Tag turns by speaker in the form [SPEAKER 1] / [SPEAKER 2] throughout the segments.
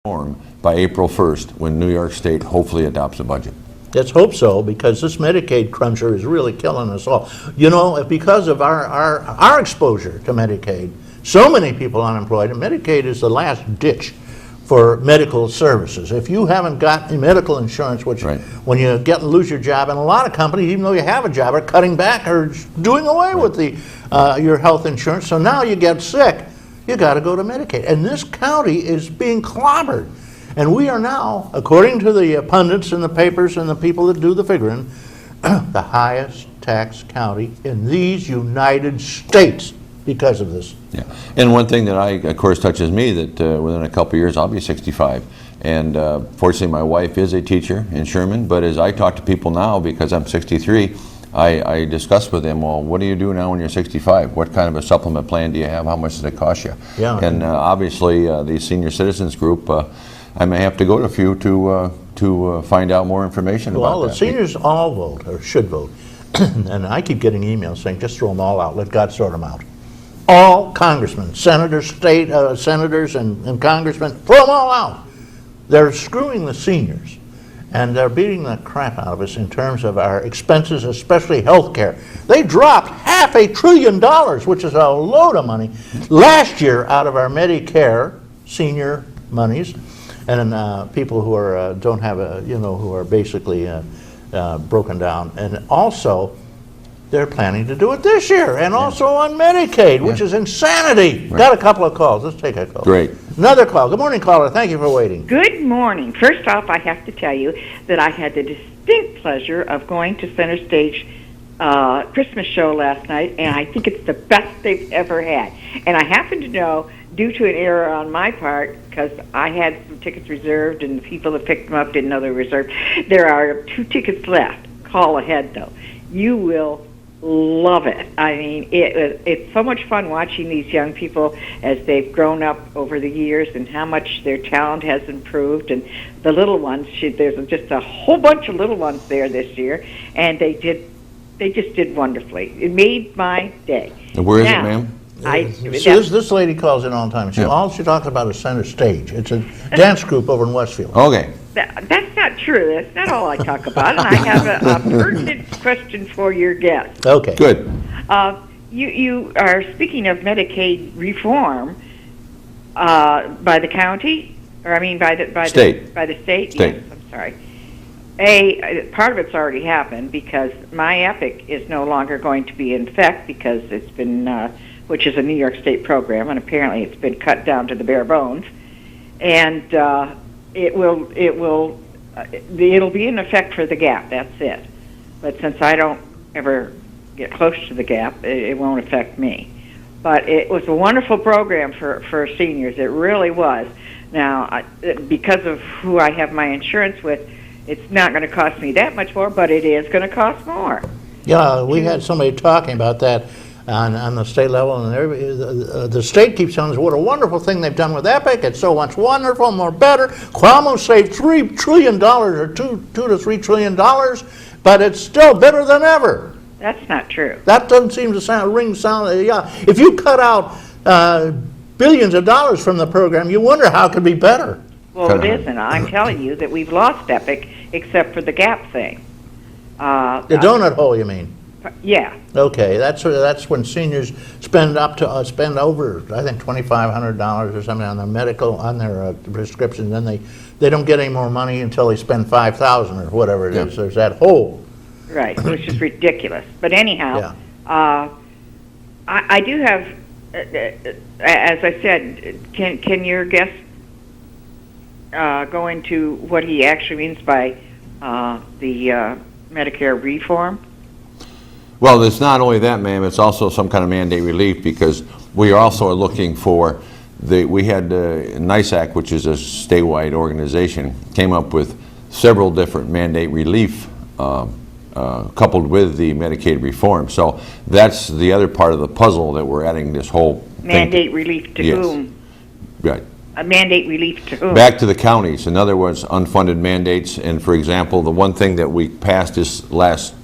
[SPEAKER 1] reform by April 1st, when New York State hopefully adopts a budget.
[SPEAKER 2] Let's hope so, because this Medicaid cruncher is really killing us all. You know, because of our exposure to Medicaid, so many people unemployed, and Medicaid is the last ditch for medical services. If you haven't got medical insurance, which
[SPEAKER 1] Right.
[SPEAKER 2] when you lose your job, and a lot of companies, even though you have a job, are cutting back or doing away with your health insurance. So now you get sick, you got to go to Medicaid. And this county is being clobbered. And we are now, according to the pundits in the papers and the people that do the figuring, the highest tax county in these United States because of this.
[SPEAKER 1] Yeah, and one thing that of course, touches me, that within a couple of years I'll be 65, and fortunately my wife is a teacher in Sherman, but as I talk to people now, because I'm 63, I discuss with them, well, what do you do now when you're 65? What kind of a supplement plan do you have? How much does it cost you?
[SPEAKER 2] Yeah.
[SPEAKER 1] And obviously the senior citizens group, I may have to go to a few to find out more information about that.
[SPEAKER 2] Well, the seniors all vote, or should vote. And I keep getting emails saying, just throw them all out, let God sort them out. All congressmen, senators, senators and congressmen, throw them all out. They're screwing the seniors, and they're beating the crap out of us in terms of our expenses, especially health care. They dropped $500 billion, which is a load of money, last year out of our Medicare senior monies, and people who are don't have a, who are basically broken down. And also, they're planning to do it this year, and also on Medicaid, which is insanity.
[SPEAKER 1] Right.
[SPEAKER 2] Got a couple of calls. Let's take a call.
[SPEAKER 1] Great.
[SPEAKER 2] Another call. Good morning, caller. Thank you for waiting.
[SPEAKER 3] Good morning. First off, I have to tell you that I had the distinct pleasure of going to Center Stage Christmas show last night, and I think it's the best they've ever had. And I happen to know, due to an error on my part, because I had some tickets reserved and the people that picked them up didn't know they were reserved, there are 2 tickets left. Call ahead, though. You will love it. I mean, it's so much fun watching these young people as they've grown up over the years and how much their talent has improved. And the little ones, there's just a whole bunch of little ones there this year, and they just did wonderfully. It made my day.
[SPEAKER 1] And where is
[SPEAKER 3] now,
[SPEAKER 1] it, ma'am?
[SPEAKER 2] This lady calls in all the time. All she talks about is Center Stage. It's a dance group over in Westfield.
[SPEAKER 1] Okay.
[SPEAKER 3] That's not true. That's not all I talk about. And I have a pertinent question for your guest.
[SPEAKER 2] Okay.
[SPEAKER 1] Good.
[SPEAKER 3] You are speaking of Medicaid reform by the county, or I mean by the
[SPEAKER 1] state.
[SPEAKER 3] By the state.
[SPEAKER 1] State.
[SPEAKER 3] Yes, I'm sorry. Part of it's already happened because my Epic is no longer going to be in effect because it's been, which is a New York State program, and apparently it's been cut down to the bare bones, and it'll be in effect for the gap. That's it. But since I don't ever get close to the gap, it won't affect me. But it was a wonderful program for seniors. It really was. Now, because of who I have my insurance with, it's not going to cost me that much more, but it is going to cost more.
[SPEAKER 2] Yeah, we had somebody talking about that on the state level, and the state keeps telling us what a wonderful thing they've done with Epic. It's so much wonderful, more better. Cuomo saved $3 trillion or $2 to $3 trillion, but it's still better than ever.
[SPEAKER 3] That's not true.
[SPEAKER 2] That doesn't seem to sound. Yeah, if you cut out billions of dollars from the program, you wonder how it could be better.
[SPEAKER 3] Well, it isn't. I'm telling you that we've lost Epic except for the gap thing.
[SPEAKER 2] The donut hole, you mean?
[SPEAKER 3] Yeah.
[SPEAKER 2] Okay, that's when seniors spend over, I think, $2,500 or something on their prescription. Then they don't get any more money until they spend $5,000 or whatever it is. There's that hole.
[SPEAKER 3] Right, which is ridiculous. But anyhow, I do have, as I said, can your guest go into what he actually means by the Medicare reform?
[SPEAKER 1] Well, it's not only that, ma'am, it's also some kind of mandate relief, because we also are looking for, we had NISAC, which is a statewide organization, came up with several different mandate relief coupled with the Medicaid reform. So that's the other part of the puzzle that we're adding this whole
[SPEAKER 3] mandate relief to whom?
[SPEAKER 1] Right.
[SPEAKER 3] A mandate relief to whom?
[SPEAKER 1] Back to the counties. In other words, unfunded mandates. And for example, the one thing that we passed this last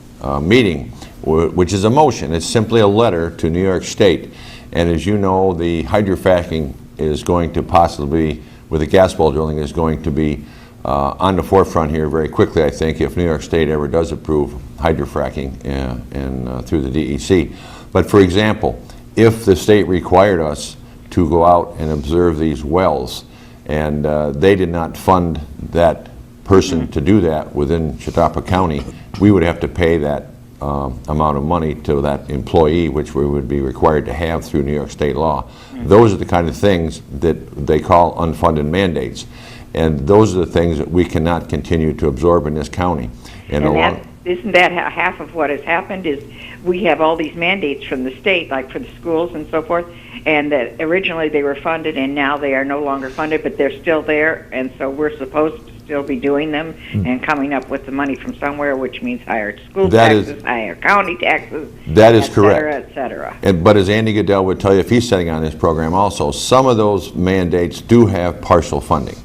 [SPEAKER 1] meeting, which is a motion, it's simply a letter to New York State. And as you know, the hydrofracking is going to possibly with the gas well drilling is going to be on the forefront here very quickly, I think, if New York State ever does approve hydrofracking and through the DEC. But for example, if the state required us to go out and observe these wells, and they did not fund that person to do that within Chautauqua County, we would have to pay that amount of money to that employee, which we would be required to have through New York State law. Those are the kind of things that they call unfunded mandates. And those are the things that we cannot continue to absorb in this county.
[SPEAKER 3] Isn't that half of what has happened is we have all these mandates from the state, like for the schools and so forth, and that originally they were funded and now they are no longer funded, but they're still there, and so we're supposed to still be doing them and coming up with the money from somewhere, which means higher school taxes, higher county taxes,
[SPEAKER 1] that is correct,
[SPEAKER 3] et cetera.
[SPEAKER 1] But as Andy Goodell would tell you if he's sitting on this program also, some of those mandates do have partial funding.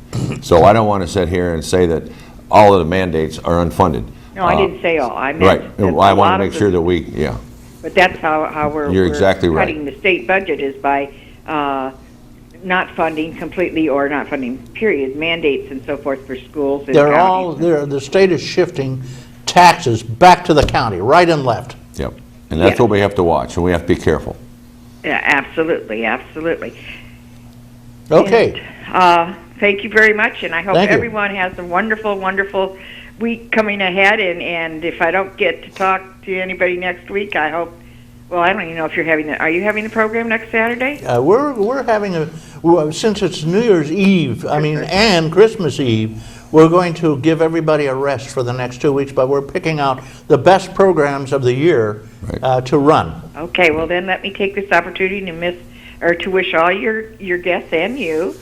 [SPEAKER 1] So I don't want to sit here and say that all of the mandates are unfunded.
[SPEAKER 3] No, I didn't say all. I meant
[SPEAKER 1] right. I want to make sure that we, yeah.
[SPEAKER 3] But that's how we're
[SPEAKER 1] exactly
[SPEAKER 3] cutting
[SPEAKER 1] right.
[SPEAKER 3] the state budget is by not funding completely or not funding, period, mandates and so forth for schools and counties.
[SPEAKER 2] The state is shifting taxes back to the county, right and left.
[SPEAKER 1] Yep. And that's what we have to watch, and we have to be careful.
[SPEAKER 3] Yeah, absolutely, absolutely.
[SPEAKER 2] Okay.
[SPEAKER 3] And, thank you very much, and I hope everyone has a wonderful, wonderful week coming ahead, and if I don't get to talk to anybody next week, I hope, well, I don't even know if you're having are you having the program next Saturday?
[SPEAKER 2] We're having since it's New Year's Eve, and Christmas Eve, we're going to give everybody a rest for the next 2 weeks, but we're picking out the best programs of the year to run.
[SPEAKER 3] Okay, well then let me take this opportunity to wish all your guests and you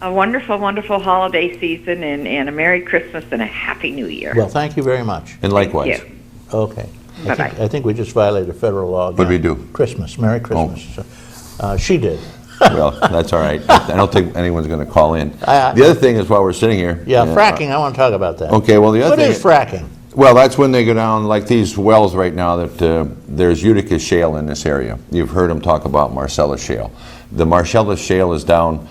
[SPEAKER 3] a wonderful, wonderful holiday season and a Merry Christmas and a Happy New Year.
[SPEAKER 2] Well, thank you very much.
[SPEAKER 1] And likewise.
[SPEAKER 3] Thank you.
[SPEAKER 2] Okay.
[SPEAKER 3] Bye-bye.
[SPEAKER 2] I think we just violated federal law again.
[SPEAKER 1] What did we do?
[SPEAKER 2] Christmas. Merry Christmas. She did.
[SPEAKER 1] Well, that's all right. I don't think anyone's going to call in. The other thing is while we're sitting here.
[SPEAKER 2] Yeah, fracking. I want to talk about that.
[SPEAKER 1] Okay, well, the other thing.
[SPEAKER 2] What is fracking?
[SPEAKER 1] Well, that's when they go down, like these wells right now, that there's Utica shale in this area. You've heard them talk about Marcellus shale. The Marcellus shale is down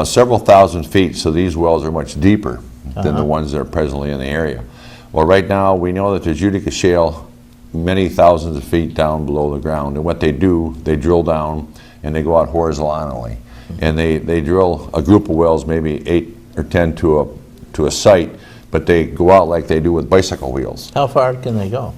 [SPEAKER 1] several thousand feet, so these wells are much deeper than the ones that are presently in the area. Well, right now, we know that there's Utica shale many thousands of feet down below the ground, and what they do, they drill down and they go out horizontally, and they drill a group of wells, maybe 8 or 10 to a site, but they go out like they do with bicycle wheels.
[SPEAKER 2] How far can they go?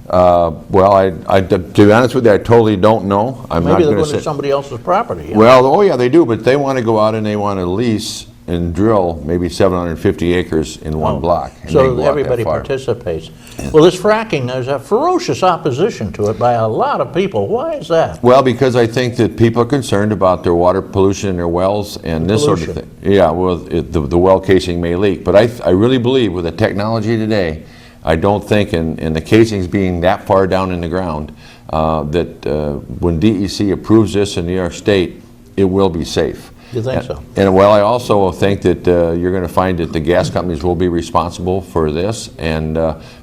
[SPEAKER 1] Well, to be honest with you, I totally don't know.
[SPEAKER 2] Maybe they're going to somebody else's property.
[SPEAKER 1] Well, oh yeah, they do, but they want to go out and they want to lease and drill maybe 750 acres in one block. And
[SPEAKER 2] so everybody participates. Yeah. Well, this fracking, there's a ferocious opposition to it by a lot of people. Why is that?
[SPEAKER 1] Well, because I think that people are concerned about their water pollution in their wells and this sort of thing. Yeah, well, the well casing may leak. But I really believe with the technology today, I don't think, and the casings being that far down in the ground, that when DEC approves this in New York State, it will be safe.
[SPEAKER 2] You think so?
[SPEAKER 1] And well, I also think that you're going to find that the gas companies will be responsible for this, and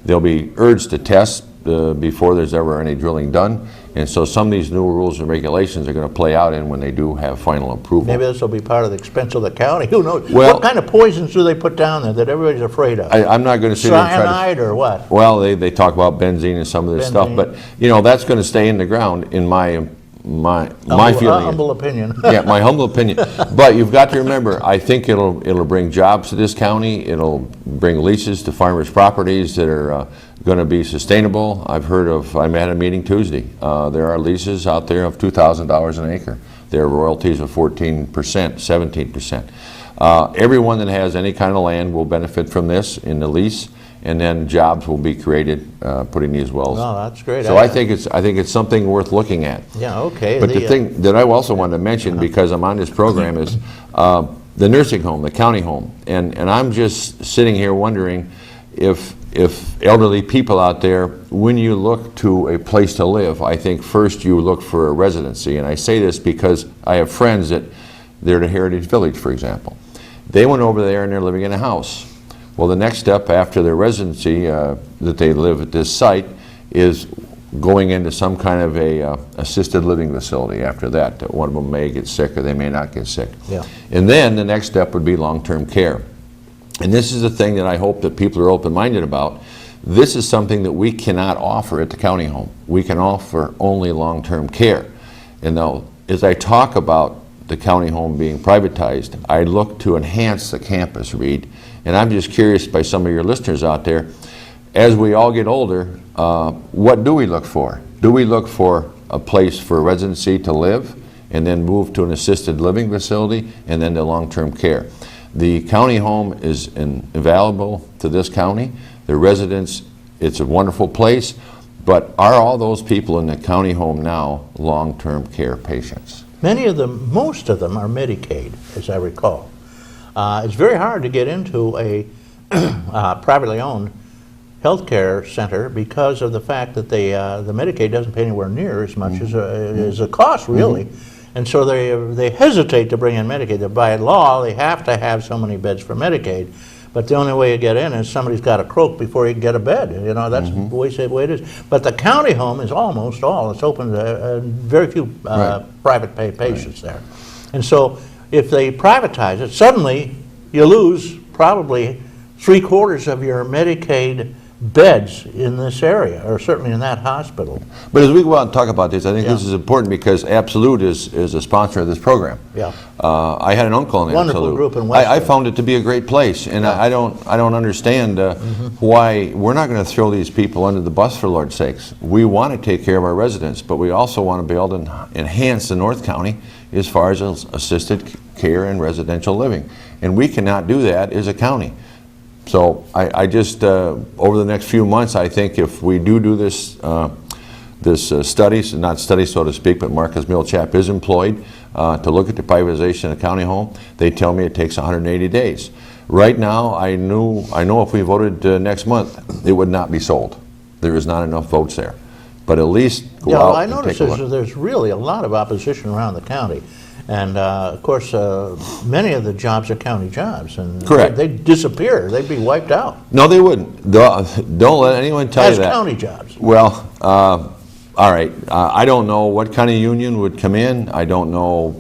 [SPEAKER 1] they'll be urged to test before there's ever any drilling done. And so some of these new rules and regulations are going to play out in when they do have final approval.
[SPEAKER 2] Maybe this will be part of the expense of the county. Who knows?
[SPEAKER 1] Well,
[SPEAKER 2] what kind of poisons do they put down there that everybody's afraid of?
[SPEAKER 1] I'm not going to sit here and try to...
[SPEAKER 2] Cyanide or what?
[SPEAKER 1] Well, they talk about benzene and some of this stuff, but that's going to stay in the ground in my feeling.
[SPEAKER 2] Humble opinion.
[SPEAKER 1] Yeah, my humble opinion. But you've got to remember, I think it'll bring jobs to this county. It'll bring leases to farmers' properties that are going to be sustainable. I'm at a meeting Tuesday. There are leases out there of $2,000 an acre. There are royalties of 14%, 17%. Everyone that has any kind of land will benefit from this in the lease. And then jobs will be created putting these wells.
[SPEAKER 2] Oh, that's great.
[SPEAKER 1] So I think it's something worth looking at.
[SPEAKER 2] Yeah, okay.
[SPEAKER 1] But the thing that I also wanted to mention, because I'm on this program, is the nursing home, the county home. And I'm just sitting here wondering if elderly people out there, when you look to a place to live, I think first you look for a residency. And I say this because I have friends they're at Heritage Village, for example. They went over there and they're living in a house. Well, the next step after their residency that they live at this site is going into some kind of a assisted living facility after that. That one of them may get sick or they may not get sick.
[SPEAKER 2] Yeah.
[SPEAKER 1] And then the next step would be long-term care. And this is the thing that I hope that people are open-minded about. This is something that we cannot offer at the county home. We can offer only long-term care. And now, as I talk about the county home being privatized, I look to enhance the campus, Reed. And I'm just curious by some of your listeners out there, as we all get older, what do we look for? Do we look for a place for residency to live and then move to an assisted living facility and then to long-term care? The county home is invaluable to this county. The residents, it's a wonderful place, but are all those people in the county home now long-term care patients?
[SPEAKER 2] Many of them, most of them are Medicaid, as I recall. It's very hard to get into a privately owned healthcare center because of the fact that the Medicaid doesn't pay anywhere near as much as a cost, really. And so they hesitate to bring in Medicaid. By law, they have to have so many beds for Medicaid. But the only way you get in is somebody's got to croak before you can get a bed. You know, that's the way it is. But the county home is almost all. It's open to very few private pay patients there. And so if they privatize it, suddenly you lose probably 3/4 of your Medicaid beds in this area, or certainly in that hospital.
[SPEAKER 1] But as we go out and talk about this, I think this is important because Absolute is a sponsor of this program.
[SPEAKER 2] Yeah.
[SPEAKER 1] I had an uncle in
[SPEAKER 2] Wonderful
[SPEAKER 1] Absolute.
[SPEAKER 2] group in
[SPEAKER 1] I
[SPEAKER 2] Westwood.
[SPEAKER 1] found it to be a great place, and I don't understand why we're not going to throw these people under the bus, for Lord's sakes. We want to take care of our residents, but we also want to be able to enhance the North County as far as assisted care and residential living, and we cannot do that as a county. So I just, over the next few months, I think if we do this, studies, not study so to speak, but Marcus Millchap is employed to look at the privatization of the county home. They tell me it takes 180 days. Right now, I know if we voted next month, it would not be sold. There is not enough votes there. But at least go out
[SPEAKER 2] I
[SPEAKER 1] and
[SPEAKER 2] notice
[SPEAKER 1] take a look.
[SPEAKER 2] there's really a lot of opposition around the county. And of course, many of the jobs are county jobs, and
[SPEAKER 1] Correct.
[SPEAKER 2] they disappear. They'd be wiped out
[SPEAKER 1] No, they wouldn't. Don't let anyone tell
[SPEAKER 2] as
[SPEAKER 1] you that.
[SPEAKER 2] county jobs.
[SPEAKER 1] Well, all right. I don't know what kind of union would come in. I don't know.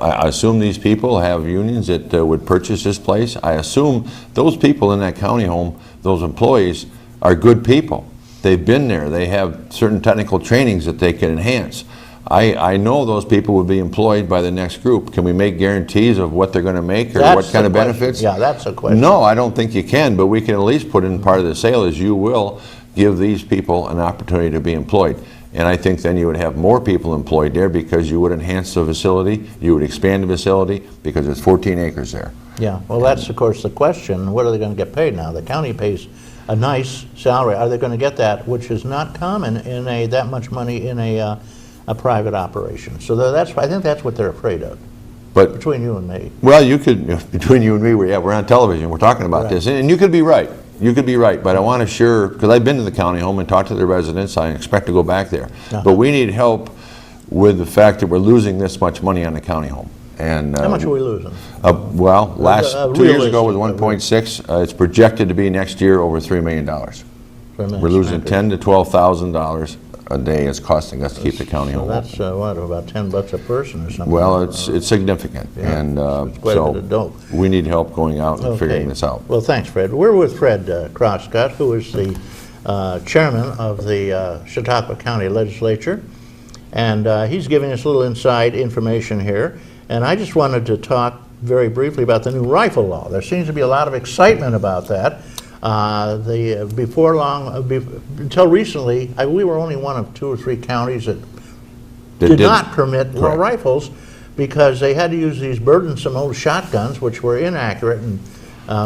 [SPEAKER 1] I assume these people have unions that would purchase this place. I assume those people in that county home, those employees, are good people. They've been there. They have certain technical trainings that they can enhance. I know those people would be employed by the next group. Can we make guarantees of what they're going to make or what kind of benefits?
[SPEAKER 2] Yeah, that's a question.
[SPEAKER 1] No, I don't think you can, but we can at least put in part of the sale as you will give these people an opportunity to be employed. And I think then you would have more people employed there because you would enhance the facility, you would expand the facility because there's 14 acres there.
[SPEAKER 2] Yeah, well, that's of course the question. What are they going to get paid now? The county pays a nice salary. Are they going to get that, which is not common in that much money in a private operation? So I think that's what they're afraid of.
[SPEAKER 1] But
[SPEAKER 2] Between you and me.
[SPEAKER 1] well, you could, between you and me, we're on television, we're talking about
[SPEAKER 2] Right.
[SPEAKER 1] this, and you could be right. You could be right, but I want to assure, because I've been to the county home and talked to the residents, I expect to go back there. But we need help with the fact that we're losing this much money on the county home. And
[SPEAKER 2] How much are we losing?
[SPEAKER 1] well, last 2 years ago was
[SPEAKER 2] realistic.
[SPEAKER 1] 1.6. It's projected to be next year over $3 million. We're losing $10,000 to $12,000 a day it's costing us to keep the county home.
[SPEAKER 2] That's what, about $10 a person or something?
[SPEAKER 1] Well, it's significant,
[SPEAKER 2] Yeah,
[SPEAKER 1] and
[SPEAKER 2] it's quite a bit of dope.
[SPEAKER 1] we need help going out and figuring this out.
[SPEAKER 2] Well, thanks, Fred. We're with Fred Crosscut, who is the chairman of the Chautauqua County Legislature, and he's giving us a little inside information here. And I just wanted to talk very briefly about the new rifle law. There seems to be a lot of excitement about that. Before long, until recently, we were only one of 2 or 3 counties that did not permit
[SPEAKER 1] Correct.
[SPEAKER 2] rifles because they had to use these burdensome old shotguns, which were inaccurate and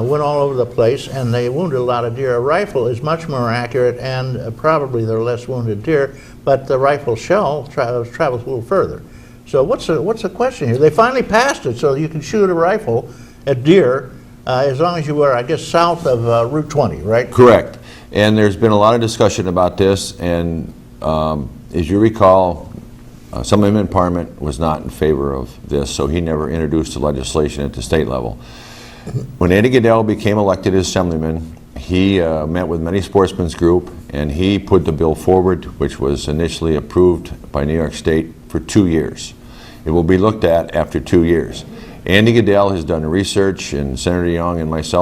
[SPEAKER 2] went all over the place, and they wounded a lot of deer. A rifle is much more accurate, and probably there are less wounded deer, but the rifle shell travels a little further. So what's the question here? They finally passed it so you can shoot a rifle at deer as long as you were, I guess, south of Route 20, right?
[SPEAKER 1] Correct. And there's been a lot of discussion about this, and as you recall, someone in Parliament was not in favor of this, so he never introduced the legislation at the state level. When Eddie Goodell became elected as assemblyman, He met with many sportsmen's group, and he put the bill forward, which was initially approved by New York State for 2 years. It will be looked at after 2 years. Andy Goodell has done research, and Senator Young and myself